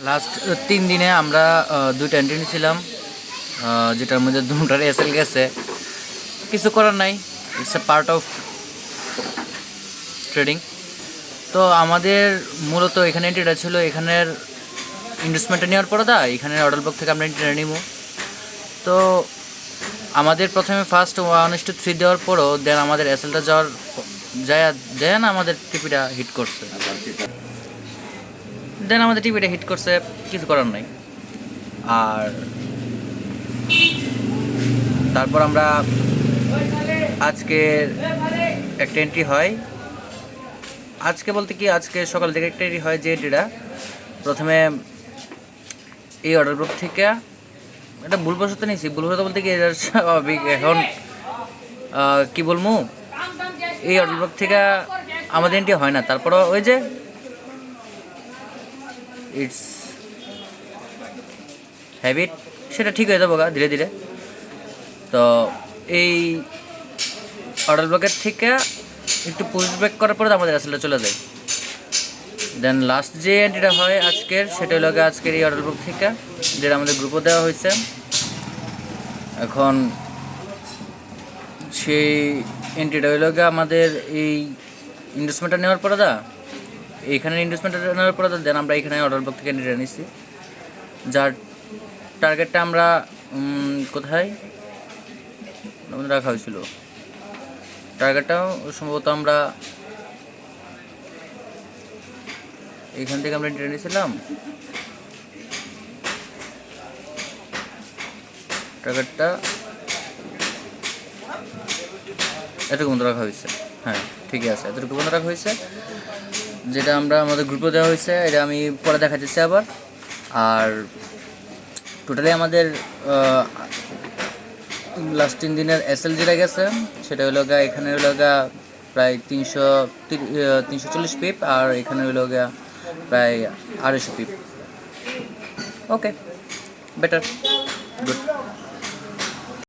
Last 3 দিনে আমরা দুইটা এন্ট্রি নিয়েছিলাম, যেটার মধ্যে দুটার এসএল গেছে। কিছু করার নাই, it's a part of trading. তো আমাদের মূলত এখানে এন্ট্রিটা ছিল, এখানের ইনভেস্টমেন্টটা নেওয়ার পরে এখানের অর্ডার বুক থেকে আমরা এন্ট্রিটা নিব। তো আমাদের প্রথমে ফার্স্ট 1:3 দেওয়ার পরও দেন আমাদের এসএলটা দেন আমাদের টিপিটা হিট করছে। কিছু করার নাই। আর তারপর আমরা আজকে একটা এন্ট্রি হয়, আজকে বলতে কি আজকে সকাল থেকে একটা এন্ট্রি হয়, যে এন্ট্রিটা প্রথমে এই অর্ডার বুক থেকে এটা ভুলবশত নিয়েছি। ভুলবশত বলতে কি স্বাভাবিক, এখন কি বলবো, এই অর্ডার বুক থেকে আমাদের এন্ট্রি হয় না। তারপরও ওই যে ইটস হ্যাবিট, সেটা ঠিক হয়ে যাবো ধীরে ধীরে। তো এই অর্ডার ব্লকের থেকে একটু পুশ ব্রেক করার পরে আমাদের আসলে চলে যায়। দেন লাস্ট যে এন্ট্রিটা হয় আজকের, সেটা হলো আজকের এই অর্ডার বুক থেকে, যেটা আমাদের গ্রুপে দেওয়া হয়েছে। এখন সেই এন্ট্রিটা হইল আমাদের এই ইনভেস্টমেন্টটা নেওয়ার পরে এইখানে ইনভেস্টমেন্টটা নেওয়ার পরে দেন আমরা এখানে অর্ডার বুক থেকে এন্ট্রিটা নিচ্ছি, যার টার্গেটটা আমরা কোথায় রাখা হয়েছিল। টার্গেটটাও সম্ভবত আমরা এখান থেকে আমরা এন্ট্রি নিয়েছিলাম। টার্গেটটা এতটুকু বন্ধ রাখা হয়েছে, হ্যাঁ ঠিকই আছে, এতটুকু বন্ধ রাখা হয়েছে, যেটা আমরা আমাদের গ্রুপে দেওয়া হয়েছে। এটা আমি পরে দেখা যাচ্ছে আবার। আর টোটালি আমাদের লাস্ট 3 দিনের এসএল যেটা গেছে, সেটা হলো এখানে হলো প্রায় 340 পিপ, আর এখানে হলো প্রায় 250 পিপ। ওকে, বেটার, গুড।